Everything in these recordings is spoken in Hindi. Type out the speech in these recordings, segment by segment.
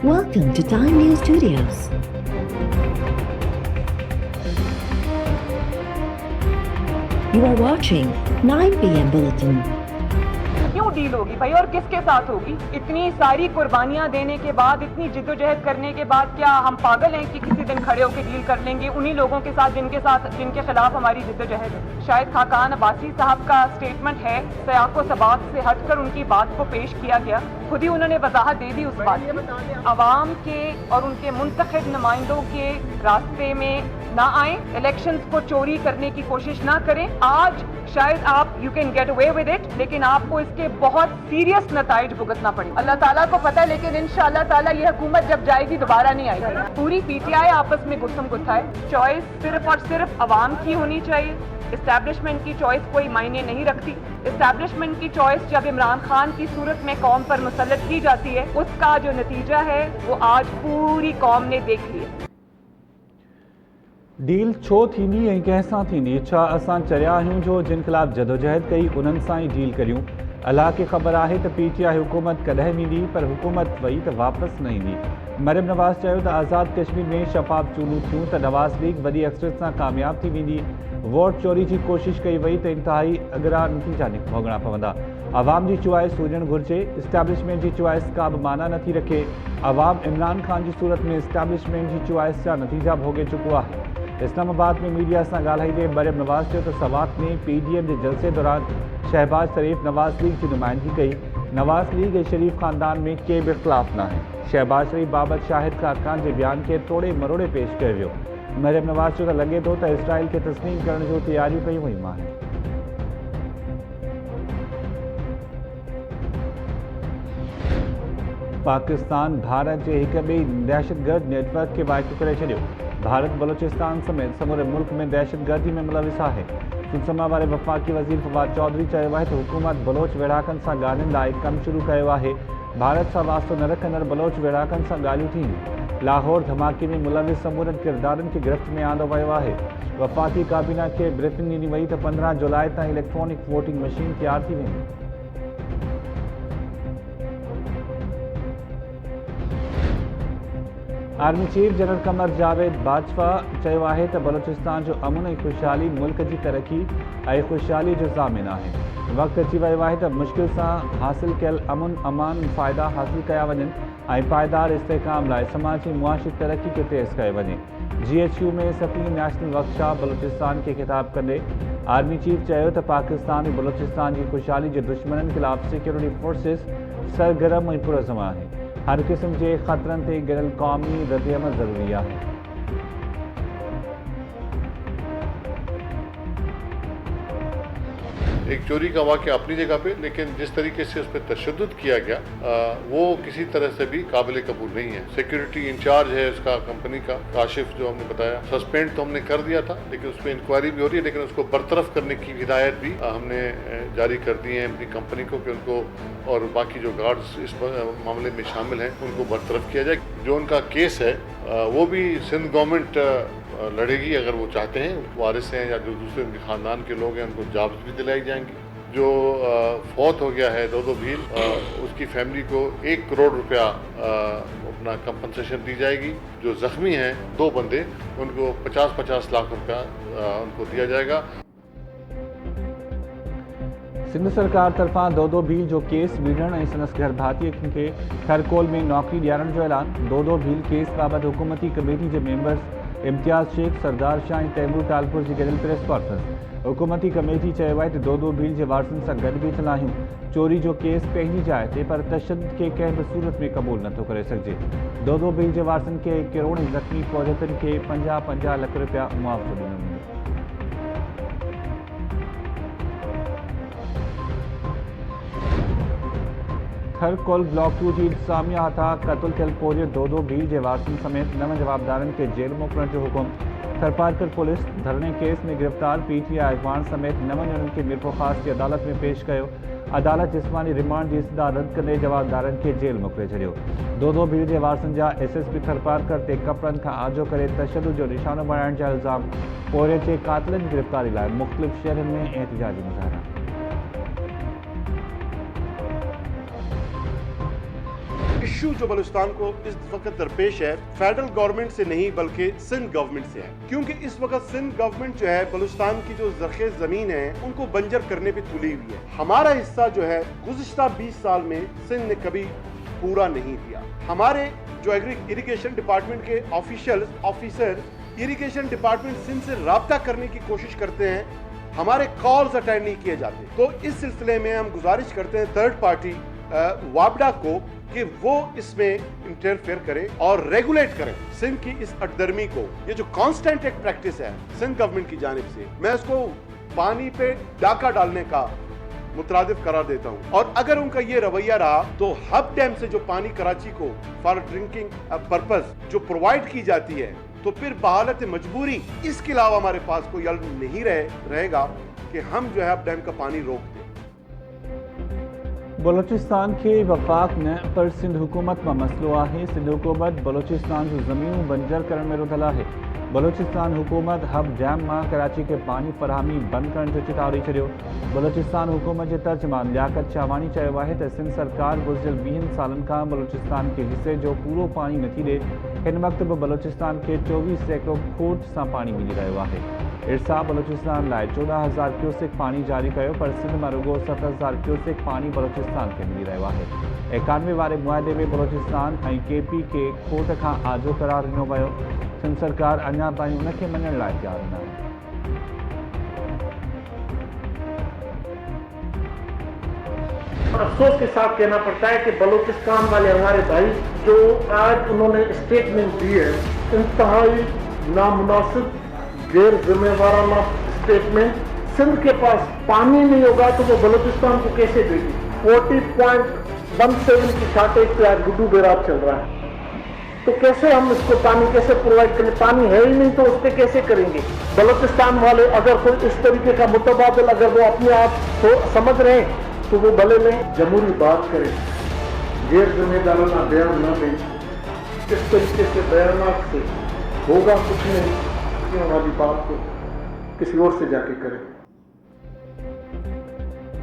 Welcome to Time News Studios. You are watching 9 PM Bulletin. क्यों डील होगी भाई और किसके साथ होगी? इतनी सारी कुर्बानियां देने के बाद, इतनी जिद्दोजहद करने के बाद क्या हम पागल हैं कि किसी दिन खड़े होकर डील कर लेंगे उन्हीं लोगों के साथ जिनके खिलाफ हमारी जिद्दोजहद है? शायद खाकान अब्बासी साहब का स्टेटमेंट है, सयाको सबात से हटकर उनकी बात को पेश किया गया, खुद ही उन्होंने वजाहत दे दी उस बात की। अवाम के और उनके मुंतखब नुमाइंदों के रास्ते में ना आए, इलेक्शंस को चोरी करने की कोशिश ना करें। आज शायद आप you can get away with it, लेकिन आपको इसके बहुत सीरियस नताइज भुगतना पड़े। अल्लाह ताला को पता है, लेकिन इंशाअल्लाह ताला ये हुकूमत जब जाएगी दोबारा नहीं आएगी। पूरी पीटीआई आपस में गुत्थम गुत्था है। चॉइस सिर्फ और सिर्फ अवाम की होनी चाहिए। इस्टेब्लिशमेंट की चॉइस कोई मायने नहीं रखती। इस्टेब्लिशमेंट की चॉइस जब इमरान खान की सूरत में कौम पर मुसल्लत की जाती है, उसका जो नतीजा है वो आज पूरी कौम ने देख लिया। डील छो थींदी ऐं कंहिंसां थींदी? छा असां चरिया आहियूं जो जिन ख़िलाफ़ जदोजहद कई उन्हनि सां ई डील करियूं? अलाह खे ख़बर आहे त पीटीआई हुकूमत कॾहिं ईंदी, पर हुकूमत वई त वापसि न ईंदी। मरियम नवाज़ चयो त आज़ाद कश्मीर में शफ़ाफ़ चूंडूं थियूं त नवाज़ लीग वॾी अक्सरियत सां कामयाब थी वेंदी। वोट चोरी जी कोशिश कई वई त इंतिहाई अगरा नतीजा भोगणा पवंदा। अवाम जी चॉइस हुजणु घुरिजे, इस्टेब्लिशमेंट जी चॉइस का बि माना नथी रखे। अवाम इमरान खान जी सूरत में इस्टेब्लिशमेंट जी चॉइस जा नतीजा भोगे चुको आहे। इस्लामाबाद में मीडिया सां ॻाल्हाईंदे मरियम नवाज़ चयो त सवात में पीडीएम जे जलसे दौरान शहबाज शरीफ़ नवाज़ लीग जी नुमाइंदगी कई। नवाज़ लीग ऐं शरीफ़ ख़ानदान में के बि इख़्तिलाफ़ न आहे। शहबाज शरीफ़ बाबति शाहिद कारकान जे बयान खे तोड़े मरोड़े पेश कयो वियो। मरियम नवाज़ चयो त लॻे थो त इसराइल खे तस्लीम करण जूं तयारियूं कयूं वयूं आहिनि। पाकिस्तान भारत जे हिक ॿिए दहशतगर्द नेटवर्क खे वाइटो करे छॾियो। भारत बलोचिस्तान समेत समूरे मुल्क में दहशतगर्दी में मुलविस आहे। सुनसमा वारे वफ़ाक़ी वज़ीर फवाद चौधरी चयो आहे त हुकूमत बलोच वेढ़ाकनि सां ॻाल्हियुनि लाइ कमु शुरू कयो आहे। भारत सां वास्तो न रखंदड़ बलोच वेढ़ाकनि सां ॻाल्हियूं थींदियूं। लाहौर धमाके में मुलविस समूरनि किरदारनि खे गिरफ़्त में आंदो वियो आहे। वफ़ाक़ी काबीना खे ब्रीफिंग ॾिनी वई त 15 जुलाई ताईं इलेक्ट्रॉनिक वोटिंग मशीन तैयार थी वेंदी। Army chief general Qamar Javed Bajwa चयो आहे त बलोचिस्तान जो अमन ऐं ख़ुशहाली मुल्क जी तरक़ी ऐं ख़ुशहाली जो ज़ामिन आहे। वक़्तु अची वियो आहे त मुश्किल सां हासिल कयल अमन अमान फ़ाइदा हासिल कया वञनि ऐं पाइदार इस्तेहकाम लाइ समाजी मुआशी तरक़ी खे तेज़ कयो वञे। GHQ में 7वीं नेशनल वर्कशॉप बलोचिस्तान खे ख़िताब कंदे आर्मी चीफ चयो त पाकिस्तान ऐं बलोचिस्तान जी ख़ुशहाली जे दुश्मननि ख़िलाफ़ सिक्योरिटी फोर्सिस सरगर्म ऐं पुरज़म आहे। हर क़िस्म के ख़तरनि ते गिरल क़ौमी रद्दअमल ज़रूरी है। एक चोरी का वाक़या अपनी जगह पे, लेकिन जिस तरीके से उस पर तशद्दुद किया गया वो किसी तरह से भी काबिल कबूल नहीं है। सिक्योरिटी इंचार्ज है उसका कंपनी का काशिफ, जो हमने बताया सस्पेंड तो हमने कर दिया था, लेकिन उस पर इंक्वायरी भी हो रही है, लेकिन उसको बरतरफ करने की हिदायत भी हमने जारी कर दी है अपनी कंपनी को कि उनको और बाकी जो गार्ड्स इस मामले में शामिल हैं उनको बरतरफ किया जाए। जो उनका केस है वो भी सिंध गवर्नमेंट लड़ेगी अगर वो चाहते हैं। वारिस हैं या जो दूसरे उनके ख़ानदान के लोग हैं उनको जॉब्स भी दिलाई जाएंगी। जो फौत हो गया है दो भील, उसकी फैमिली को 1 करोड़ रुपया अपना कंपनसेशन दी जाएगी। जो ज़ख्मी हैं 2 बंदे, उनको 50-50 लाख रुपया उनको दिया जाएगा। सिंध सरकार तरफां दो भील जो केस विढ़ण ऐं संदसि घर भातीअ खे खरकोल में नौकरी ॾियारण जो ऐलान। दो भील केस बाबति हुकूमती कमेटी जे मेंबर्स इम्तियाज़ शेख, सरदार शाह ऐं तैमूर टालपुर जी गॾियल प्रेस कॉन्फ्रेंस। हुकूमती कमेटी चयो आहे त दो भील जे वारसनि सां गॾु बीठल आहियूं। चोरी जो केस पंहिंजी जाइ ते, पर तशद्दुद खे कंहिं बि सूरत में क़बूल नथो करे सघिजे। दो भील जे वारसनि खे 1 करोड़ ऐं ज़ख़्मी फ़ौजियतनि खे 50-50 लख रुपया मुआवज़ो ॾिनो वेंदो। खरकोल ब्लॉक 2 जी इंतज़ामिया हथां क़त्ल थियल पोरियो दो भील जे वारसनि समेत 9 जवाबदारनि खे जेल मोकिलण जो हुकुम। थरपारकर पुलिस धरणे केस में गिरफ़्तार PTI अॻवान समेत 9 ॼणनि खे मिरपुर जी अदालत में पेश कयो। अदालत जिस्मानी रिमांड जी इस्तदा रद्द कंदे जवाबदारनि खे जेल मोकिले छॾियो। दो भील जे वारसनि जा SSP थरपारकर ते कपड़नि खां आजो करे तशद्दुद जो निशानो बणाइण जा इल्ज़ाम। पोरियो जे क़ातिलनि जी गिरफ़्तारी लाइ मुख़्तलिफ़ शहरनि में एहतिजाजी मुज़ाहिरा। इश्यू जो बलूचिस्तान को इस वक्त दरपेश है फेडरल गवर्नमेंट से नहीं बल्कि सिंध गवर्नमेंट से है, क्योंकि इस वक्त सिंध गवर्नमेंट जो है बलूचिस्तान की जो ज़रख़ेज़ ज़मीन है उनको बंजर करने पे तुली हुई है। हमारा हिस्सा जो है गुज़िश्ता 20 साल में सिंध ने कभी पूरा नहीं दिया। हमारे जो इरिगेशन डिपार्टमेंट के ऑफिसर इरिगेशन डिपार्टमेंट सिंध से राब्ता करने की कोशिश करते हैं, हमारे कॉल्स अटेंड नहीं किए जाते। तो इस सिलसिले में हम गुजारिश करते हैं थर्ड पार्टी वापडा को कि वो इसमें इंटरफेयर करे और रेगुलेट करें सिंध की इस अटदर्मी को। ये जो कांस्टेंट एक प्रैक्टिस है सिंध गवर्नमेंट की जानिब से, मैं इसको पानी पे डाका डालने का मुतरादिफ करार देता हूं। और अगर उनका ये रवैया रहा तो हब डैम से जो पानी कराची को फॉर ड्रिंकिंग पर्पस जो प्रोवाइड की जाती है, तो फिर बहालत मजबूरी इसके अलावा हमारे पास कोई हल नहीं रहेगा कि हम जो है हब डैम का पानी रोक दें। बलोचिस्तान के वफाक न पर सिंध हुकूमत में मसलो है। सिंध हुकूमत बलोचिस्तान जो ज़मीन बंजर करण में रुधल है। बलोचिस्तान हुकूमत हब डैम में कराची के पानी फरहमी बंद करण जो चेतावनी छो। बलोचिस्तान हुकूमत के तर्जमान लियाकत शाहवानी चयो है कि सिंध सरकार गुज़िरियल 20 सालन का बलोचिस्तान के हिस्से जो पूरो पानी नथी दे। इन वक्त भी बलोचिस्तान के 24 सैकड़ों खोट से पानी मिली रहा है। इरसा बलोचिस्तान लाए 14,000 क्यूसेक पानी जारी किया, पर सिंध में रुगो 7,000 क्यूसेक पानी बलोचिस्तान के मिली रहा है। 91 वाले मुआदे में बलोचिस्तान और KP के खोट का आजो करार दिनों वो। सिंध सरकार अञा ताईं उनके मञण लाइ तैयार न आहे। अफसोस के साथ कहना पड़ता है कि बलूचिस्तान वाले हमारे भाई जो आज उन्होंने स्टेटमेंट दी है, इंतहाई नामुनासिब गैर जिम्मेवाराना स्टेटमेंट। सिंध के पास पानी नहीं होगा तो वो बलूचिस्तान को कैसे देगी? 40.17 की शार्टेज पे आज गुड्डू बैराज चल रहा है, तो कैसे हम इसको पानी कैसे प्रोवाइड करें? पानी है ही नहीं तो उस पर कैसे करेंगे? बलूचिस्तान वाले अगर कोई इस तरीके का मुतबादल अगर वो अपने आप समझ रहे हैं तो वो भले में जमहूरी बात करें, गैर जिम्मेदाराना बयान न दें। इस तरीके से बयानात से होगा कुछ नहीं, क्यों वाली बात को किसी और से जाके करें।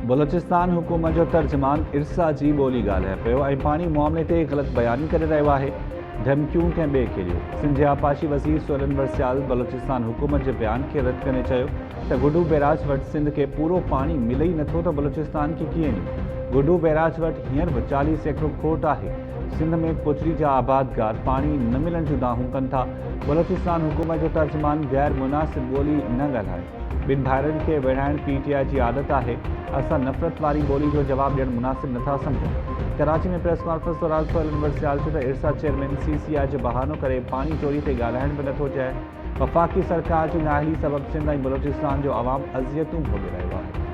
बलोचिस्तान हुकूमत जो तर्जमान इरसा जी बोली ॻाल्हाए पियो ऐं पानी मामले ते ग़लति बयानी करे रहियो आहे। धमकियूं कंहिं ॿिए खे ॾियो। सिंध जे आपाशी वज़ीर सोलन वर्सियाल बलोचिस्तान हुकूमत जे बयान खे रद्द करे चयो त गुड्डू बैराज वटि सिंध खे पूरो पानी मिले ई नथो त बलोचिस्तान खे कीअं ॾियो। गुड्डू बैराज वटि हींअर बि 40 सैकड़ो खोट आहे। सिंध में पुचरी जा आबादगार पानी न मिलण जूं दाहूं कनि था। बलोचिस्तान हुकूमत जो तर्जमान गैर मुनासिब ॿोली न ॻाल्हाए। ॿिनि भाइरनि खे विढ़ाइण PTI जी आदत आहे। असां नफ़रत वारी ॿोली जो जवाबु ॾियणु मुनासिब नथा सम्झूं। कराची में प्रेस कॉन्फ्रेंस दौरान सोलन वर्सियाल चयो त इरसा चेयरमैन CCI जो बहानो करे पानी चोरी ते ॻाल्हाइण बि नथो चाहे। वफ़ाक़ी सरकार जी नाअहली सबबि सिंध ऐं बलोचिस्तान जो अवाम अज़ियतूं भोॻे रहियो आहे।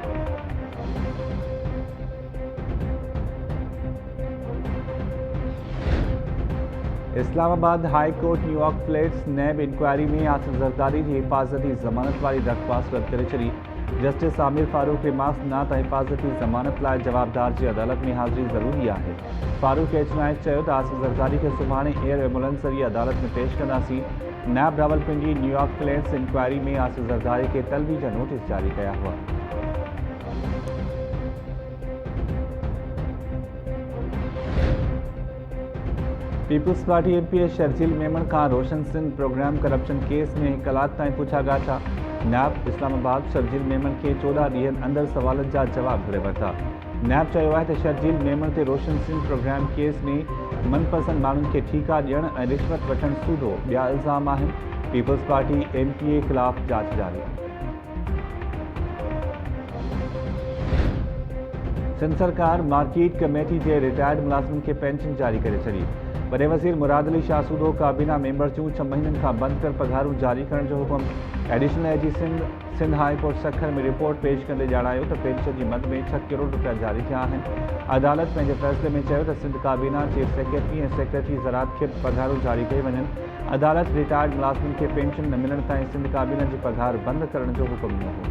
Islamabad high court New York flats NAB inquiry में आसिफ ज़रदारी की हिफाजती ज़मानत वाली दरख़्वास्त रद्द करे छॾी। जस्टिस आमिर फारूक रिमास न त हिफाजती ज़मानत लाइ जवाबदार जी अदालत में हाज़िरी ज़रूरी आहे। फारूक एच नाइक चयो त आसिफ ज़रदारी खे सुभाणे एयर एम्बुलेंस ज़रिए अदालत में पेश कंदासीं। नैब रावलपिंडी न्यूयॉर्क फ्लैट्स इंक्वायरी में आसिफ ज़रदारी के तलबी जा नोटिस जारी कया हुआ। Peoples party MP Sharjeel Memon का Roshan Sindh program corruption case में 1 कलाक ताईं पुछा गाछा। नैब इस्लामाबाद शर्जील मेमन के 14 ॾींहनि अंदर सवालनि जा जवाब घुरे वरिता। नैब चयो आहे त शर्जील मेमन ते रोशन सिंध प्रोग्राम केस में मनपसंद माण्हुनि खे ठीका ॾियण ऐं रिश्वत वठण सूदो ॿिया इल्ज़ाम आहिनि। पीपल्स पार्टी MPA ख़िलाफ़ जांच जारी। सिंध सरकार मार्केट कमेटी के रिटायर्ड मुलाज़िमनि खे पेंशन जारी करे छॾी। वॾे वज़ीर मुराद अली शाह सूदो काबीना मेंबर जूं 6 महीननि खां बंदि कर पघारूं जारी करण जो हुकुम। Additional AG Sindh high court Sukkur में रिपोर्ट पेश कंदे ॼाणायो त पेंशन जी मद में 6 करोड़ रुपया जारी थिया आहिनि। अदालत पंहिंजे फ़ैसिले में चयो त सिंध काबीना चीफ सेक्रेटरी ऐं सेक्रेटरी ज़राअत खे पघारूं जारी कई वञनि। अदालत रिटायर्ड मुलाज़िमनि खे पेंशन न मिलण ताईं सिंध काबीना जी पघार बंदि करण जो हुकुम ॾिनो हो।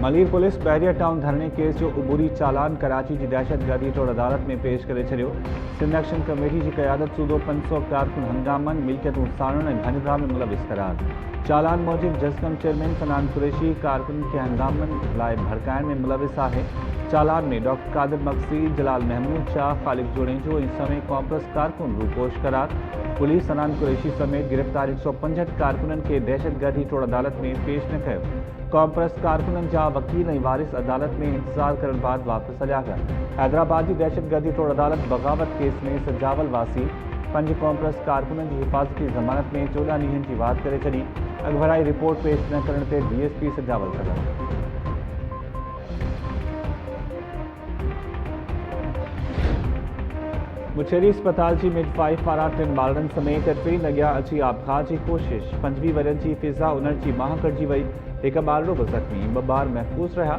मलीर पुलिस बैरियर टाउन धरने केस जो उबूरी चालान कराची की दहशतगर्दी तौर अदालत में पेश करे छो। सिंध एक्शन कमेटी की क़यादत सूदो 500 कारकुन हंगामन मिल्कियतूं साड़ण ऐं भञ में मुलविस करार। चालान मूजिब जसकम चेयरमैन सनान कुरैशी कारकुन के हंगामन लाइ भड़काइण में मुलविस है। चालान में डॉक्टर कादिर मक्सी, जलाल महमूद शाह, खालिद जोड़ेजो समेत कांग्रेस कारकुन रूपोश करार। पुलिस सनान कुरैशी समेत गिरफ्तार 165 कारकुनन के दहशतगर्दी तौर अदालत में पेश न किया। कांग्रेस कारकुनन जा वकील ऐं वारिस अदालत में इंतजार करण बाद वापस हलिया गया। हैदराबाद की दहशतगर्दी तौर अदालत बगावत केस में सजावल वासी 5 कांग्रेस कारकुनन की हिफाजती ज़मानत में 14 ॾींहनि की वाद करे छॾी। अॻभराई रिपोर्ट पेश न करण ते DSP सजावल करण। मुछेरी अस्पताल की मिडवाइफ पारां 3 ॿारनि समेत 3 अॻियां अची आपघात की कोशिश। 25 वरनि की फिज़ा उन्हनि की बांह कटिजी वई। एक ॿारड़ो भी ज़ख़्मी, 2 ॿार महफूज़ रहा।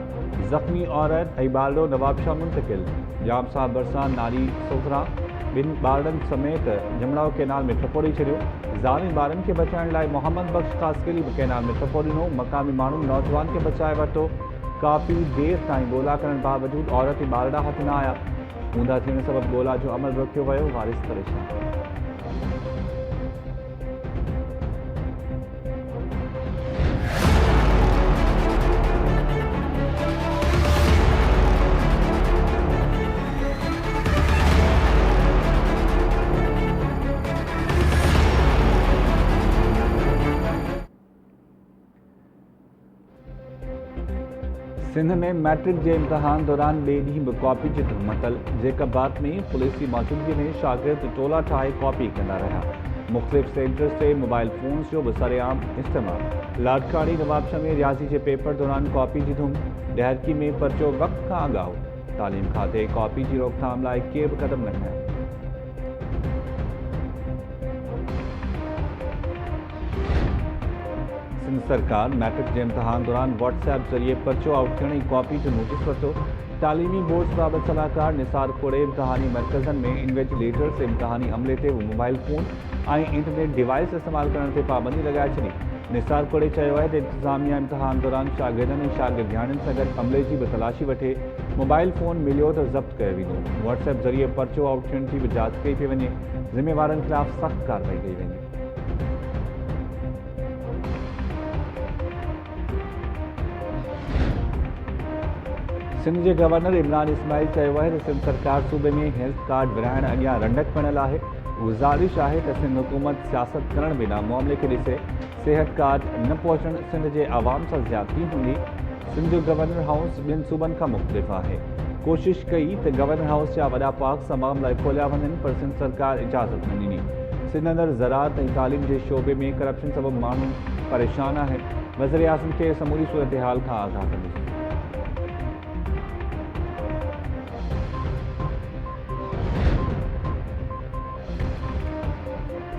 ज़ख़्मी औरत ऐं ॿारड़ो नवाबशाह मुंतकिल। जाम साहब बरसां नारी सोखरा 2 ॿारनि समेत जमड़ाओ कैनाल में टपोड़ी छॾियो। ज़ालिम ॿारनि के बचाइण लाइ मोहम्मद बख्श कासकेली भी कैनाल में टपो ॾिनो। मक़ामी माण्हू नौजवान के बचाए वरितो। काफ़ी देर ताईं ॻोल्हा करण बावजूद औरत ऐं ॿारड़ा हथ न आया। ऊंधा थियण सबब ॻोल्हा जो अमल रोकियो वियो। वारिस परेशान। सिंध में मैट्रिक के इम्तहान दौरान ॿिए ॾींहुं भी कॉपी की धुमतल। जैकबाद में पुलिस की मौजूदगी में शागिर्द टोला ठाहे कॉपी कंदा रहा। मुख्तलिफ सेंटर्स से मोबाइल फोन्स जो भी सरेआम इस्तेमाल। लाड़कानी नवाबशाह में रियाजी के पेपर दौरान कॉपी की धूम। डहरकी में पर्चो वक्त का आगाह। तालीम खाते कॉपी की रोकथाम लाइ के भी कदम न खया। सिंध सरकार मैट्रिक के इम्तहान दौरान व्हाट्सएप जरिए पर्चो आउट थियण कॉपी जो नोटिस वरितो। तालीमी बोर्ड्स बाबत सलाहकार निसार कोड़े इम्तहानी मरकज़न में इन्वेजिलेटर्स इम्तहानी अमले ते मोबाइल फोन और इंटरनेट डिवाइस इस्तेमाल करने ते पाबंदी लगाए छड़ी। निसार कोड़े चयो है इंतजामिया इम्तहान दौरान शागिर्दनि ऐं शागिर्दियाणियुनि सां गॾु अमले की भी तलाशी वठे। मोबाइल फोन मिलियो तो जब्त कयो वेंदो। व्हाट्सएप जरिए पर्चो आउट थियण की भी जांच कई पई वञे। ज़िम्मेवारनि खिलाफ सख्त कार्रवाई कई वेंदी। सिंध के गवर्नर इमरान इस्माइल चयो है सिंध सरकार सूबे में हेल्थ कार्ड विराइण अॻियां रंडक पिणल है। गुज़ारिश है कि सिंध हुकूमत सियासत करण बिना मामले के ॾिसे। सेहत कार्ड न पहुंचण सिंध के आवाम से ज्यादती होंगी। सिंध जो गवर्नर हाउस ॿियनि सूबनि खां मुख़्तलिफ़ है। कोशिश कई तो गवर्नर हाउस जा वॾा पार्क तमाम लाइ खोलिया वञनि पर सिंध सरकार इजाज़त न ॾिनी। सिंध अंदर ज़राअत ऐं तालीम के शोबे में करप्शन सबब माण्हू परेशान है। वज़ीर आज़म के समूरी सूरत हाल का आगाह कंदी।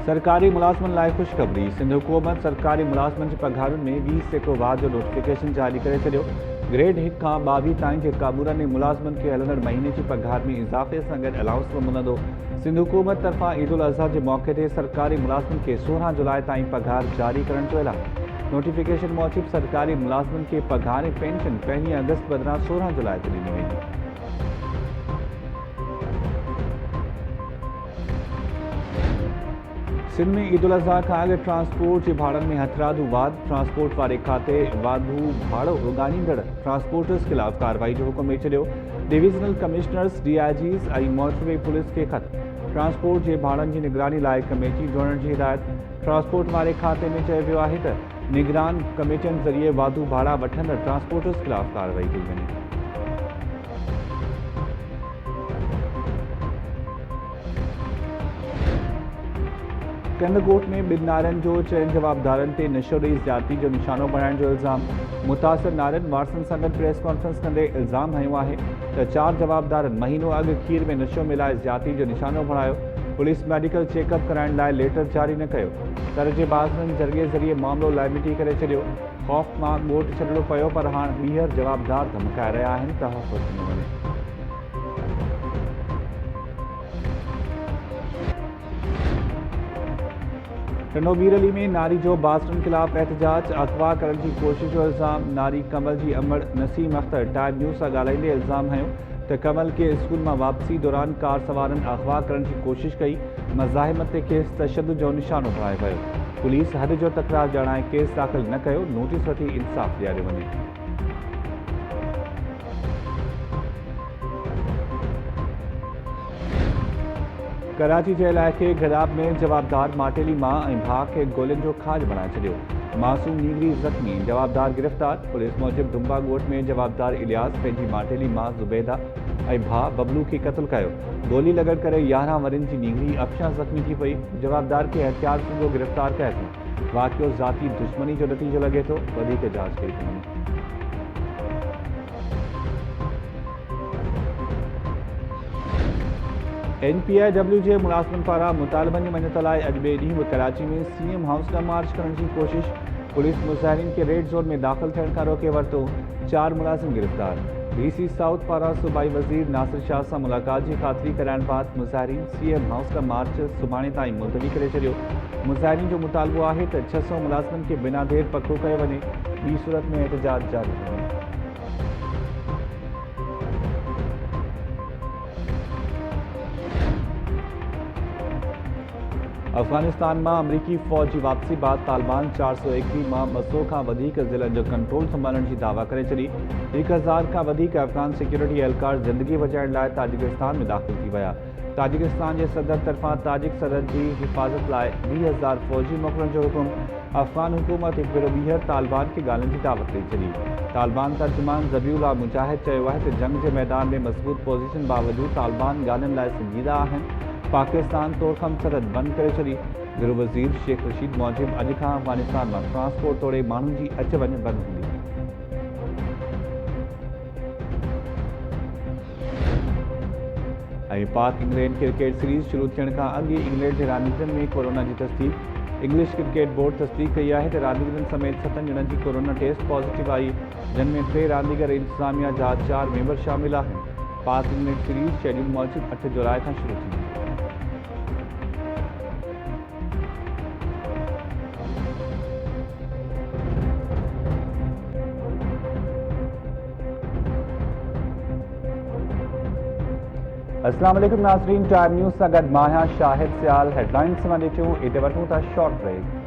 सरकारी मुलाजमन लाइ खुशखबरी। सिंध हुकूमत सरकारी मुलाजमन की पघारुनि में 20% वाध जो नोटिफिकेशन जारी करे छॾियो। ग्रेड 1 खां 22 ताईं के काबूरनि ऐं मुलाजमन के हलंदड़ महीने की पघार में इजाफे सां गॾु अलाउंस बि मिलंदो। सिंध हुकूमत तरफां ईद उल अज़हा के मौके ते सरकारी मुलाजमन के 16 जुलाई ताईं पघार जारी करण जो ऐलान। नोटिफिकेशन मूजिब सरकारी मुलाजमन के पघार ऐं पेंशन 1 अगस्त बदिरां 16 जुलाई ते ॾिनी वेंदी। सिंध में ईद उल अज़हा खां अॻु ट्रांसपोर्ट के भाड़नि में हथरादू वाद। ट्रांसपोर्ट वारे खाते वाधू भाड़ो उगानींदड़ ट्रांसपोर्टर्स खिलाफ कार्रवाई जो हुक्म ॾेई छॾियो। डिविजनल कमिश्नर्स DIGs ऐं मोटरवे पुलिस के खत। ट्रांसपोर्ट के भाड़नि की निगरानी लाइ कमेटी जोड़ण की हिदायत। ट्रांसपोर्ट वारे खाते में चयो वियो आहे त निगरान कमेटियुनि ज़रिए वाधू भाड़ा वठंदड़ ट्रांसपोर्टर्स खिलाफ कार्रवाई कई वञे। कंदकोट में 2 नारनि जो 4 जवाबदारनि ते नशोड़ी ज्यादती जो निशानो बणाइण जो इल्ज़ाम। मुतासिर नारनि वारसनि सां गॾु प्रेस कॉन्फ्रेंस कंदे इल्ज़ाम हयो आहे त 4 जवाबदारनि महीनो अॻु खीर में नशो मिलाए ज्यादती जो निशानो बणायो। पुलिस मेडिकल चेकअप कराइण लाइ लेटर जारी न कयो। दर्जेबाज़नि ज़रिए मामलो लाइमिटी करे छॾियो। ख़ौफ़ मां ॻोठ छॾिणो पियो पर हाणे ॿीहर जवाबदार धमकाए रहिया आहिनि त तहफ़्फ़ुज़ न वञे। टनोबीर अली में नारी जो बास्टन खिलाफ एहतजाज अगवा करण की कोशिश जो इल्ज़ाम नारी कमल जी अमड़ नसीम अख्तर टाइम न्यूज़ सां ॻाल्हाईंदे इल्ज़ाम हयो त कमल के स्कूल में वापसी दौरान कार सवारनि अगवा करण की कोशिश कई मज़ाहिमत ते केस तशद्दुद जो निशानो ठाहे वियो पुलिस हद जो तकरार जणाए केस दाख़िल न कयो नोटिस वठी इंसाफ़ ॾियारियो वञे कराची के इलाइक़े गदाब में जवाबदार माटेली मां ऐं भाउ खे गोलियुनि जो खाज बणाए छॾियो मासूम नीगरी ज़ख़्मी जवाबदार गिरफ़्तार पुलिस मूजिब दुम्बा ॻोठ में जवाबदार इलियास पंहिंजी माटेली मां ज़ुबैदा ऐं भाउ बबलू खे क़त्ल कयो गोली लॻण करे 11 वरनि जी नीगरी अफ़शां ज़ख़्मी थी पई जवाबदार खे हथियार सूंघो गिरफ़्तार कयो अथऊं वाक़ियो ज़ाती दुश्मनी जो नतीजो लॻे थो वधीक जांच कई थी वञे NPIW जे मुलाज़िमनि पारां मुतालबनि जी मञत लाइ अॼु ॿिए ॾींहुं बि कराची में CM हाउस ॾांहुं मार्च करण जी कोशिश पुलिस मुज़ाहिरीन खे रेड ज़ोन में दाख़िल थियण खां रोके वरितो 4 मुलाज़िम गिरफ़्तार DC साउथ पारां सूबाई वज़ीर नासिर शाह सां मुलाक़ात जी ख़ातिरी कराइण बाद मुज़ाहिरीन CM हाउस ॾांहुं मार्च सुभाणे ताईं मुलतवी करे छॾियो मुज़ाहिरीन जो मुतालबो आहे त 600 मुलाज़िमनि खे बिना देर पको कयो वञे ॿी सूरत में एहतजाज जारी रहे अफ़गानिस्तान में अमरीकी फ़ौज की वापसी बाद तालिबान 421 मां 200 खां वधीक ज़िलनि जो कंट्रोल संभालण की दावा करे छॾी 1000 खां वधीक अफ़गान सिक्योरिटी एहलकार ज़िंदगी बचाइण लाइ ताजिकिस्तान में दाख़िल थी विया ताजिकिस्तान के सदर तरफां ताजिक सरहद की हिफ़ाज़त लाइ 20,000 फ़ौजी मोकिलण जो हुकुम अफ़गान हुकूमत हिकु भेरो ॿीहर तालिबान की ॻाल्हियुनि की दावत ॾेई छॾी तालिबान तर्जुमान ज़बीउल्लाह मुजाहिद चयो आहे त जंग के मैदान में मज़बूत पोज़ीशन बावजूद तालिबान ॻाल्हियुनि लाइ संजीदा आहिनि पाकिस्तान तोड़खम सरहद बंद करे छॾी गृह वज़ीर शेख रशीद मूजिब अॼु खां अफ़गानिस्तान में ट्रांसपोर्ट तोड़े माण्हुनि जी अच वञ बंदि हूंदी ऐं पाक इंग्लैंड क्रिकेट सीरीज़ शुरू थियण खां अॻु इंग्लैंड के रांदीगरनि में कोरोना की तस्दीक इंग्लिश क्रिकेट बोर्ड तस्दीक कई है तो रांदीगरनि समेत 7 ॼणनि की कोरोना टेस्ट पॉजिटिव आई जिन में 3 रांदीगर इंतजामिया जा 4 मेंबर शामिल हैं पाक इंग्लैंड सीरीज़ शेड्यूल मूजिब 8 जुलाई का शुरू थी अस्सलाम वालेकुम नाज़रीन टाइम न्यूज़ सां गॾु मां आहियां शाहिद सियाल हेडलाइंस मां ॾिठियूं हिते वठूं था शॉर्ट ब्रेक